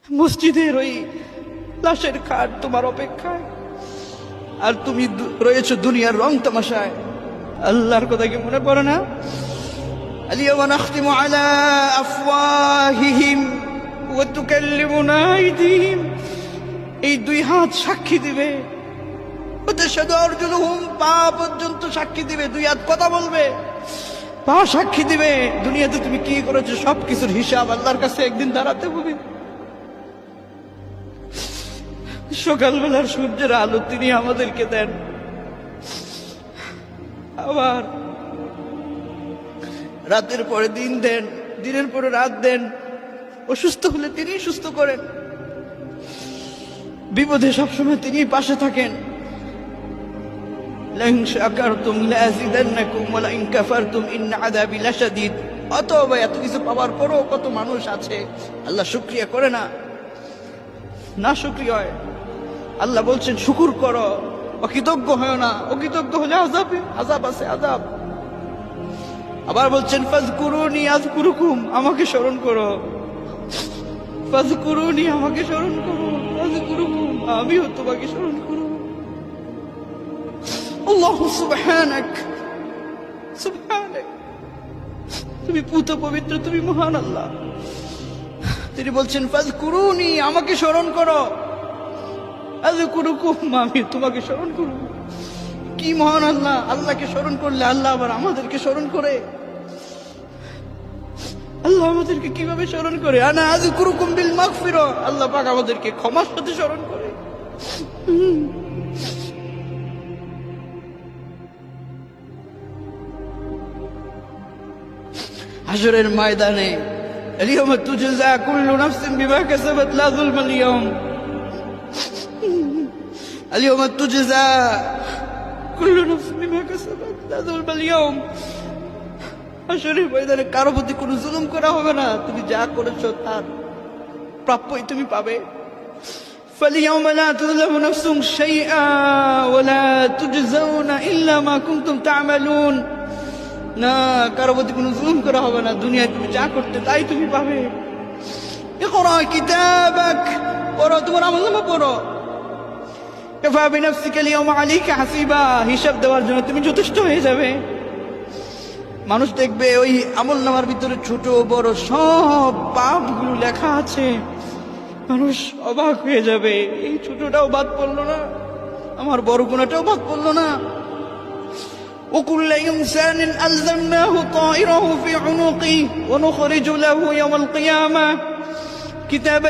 মসজিদের ওই লাশের খাট তোমার অপেক্ষায়, আর তুমি রয়েছো দুনিয়ার রং তামাশায়। আল্লাহর কথা কি মনে পড়ে না? আলিয়াওমা নাখতিমু আলা আফওয়াহিহিম ওয়া তুকাল্লিমুনা আইদিহিম, এই দুই হাত সাক্ষী দিবে। ওয়াতাশহাদু আরজুলুহুম, পা পর্যন্ত সাক্ষী দিবে। দুই হাত কথা বলবে, পা সাক্ষী দিবে। দুনিয়াতে তুমি কি করেছো সবকিছুর হিসাব আল্লাহর কাছে একদিন দাঁড়াতে হবে। সকালবেলার সূর্যের আলো তিনি আমাদেরকে দেন, আবার রাতের পরে দিন দেন, দিনের পরে রাত দেন। অসুস্থ হলে তিনি সুস্থ করেন, বিপদে সবসময় তিনি পাশে থাকেন। লাইন শাকারতুম লাযিদান্নাকুম ওয়া লাইন কাফারতুম ইন্না আযাবি লাশাদীদ। অতএব এত কিছু পাওয়ার পরও কত মানুষ আছে আল্লাহ শুকরিয়া করে না, না শুকরিয়া হয়। আল্লাহ বলছেন শুকুর করো, অকৃতজ্ঞ হয় না। অকৃতজ্ঞ হলে আযাব আছে, আযাব। আবার বলছেন ফাযকুরুনি আযকুরুকুম, আমাকে স্মরণ করো। ফাযকুরুনি, আমাকে স্মরণ করো। আযকুরুকুম, আমিও তোমাকে স্মরণ করব। আল্লাহু সুবহানাক, সুবহানাক, তুমি পুত পবিত্র, তুমি মহান আল্লাহ। তিনি বলছেন ফাযকুরুনি, আমাকে স্মরণ করো। আযকুরুকুম, আমি তোমাকে স্মরণ করব। কি মহান আল্লাহ! আল্লাহকে স্মরণ করলে আল্লাহ আবার আমাদেরকে স্মরণ করে। আল্লাহ আমাদেরকে কিভাবে স্মরণ করে? আনা আযকুরুকুম বিল মাগফিরা, আল্লাহ পাক আমাদেরকে ক্ষমার সাথে স্মরণ করে। হাশরের ময়দানে আলিয়াওমা তুজজা কুল্লু নাফসিন বিমা কাসাবাত লা যুলমাল ইয়াওম, আলিয়াওমা তুজজা কুল্লু নাফসিন বিমা কাসাবাত লা যুলমাল ইয়াওম। হাশরের ময়দানে কারো প্রতি কোনো জুলুম করা হবে না। তুমি যা করেছো তার প্রাপ্যই তুমি পাবে। ফালিয়াওমা লা তুযলামু নাফসুন শাইআ ওয়া লা তুজজাউনা ইল্লা মা কুনতুম তা'মালুন। না, কারো প্রতি কোনো জুলুম করা হবে না। দুনিয়ায় তুমি যা করতে তাই তুমি পাবে। ইকরা কিতাবাক, পড়ো, তোমার আমলনামা পড়ো। কাফা বিনাফসিকা আল-ইয়াওমা আলাইকা হাসিবা, হিসাব দেওয়ার জন্য তুমি যথেষ্ট হয়ে যাবে। মানুষ দেখবে ওই আমলনামার ভিতরে ছোট বড় সব পাপগুলো লেখা আছে। মানুষ অবাক হয়ে যাবে, এই ছোটটাও বাদ পড়লো না, আমার বড় গুনাহটাও বাদ পড়লো না। وكل إنسان ألزمناه طائره في عنقه ونخرج له يوم القيامة كتابا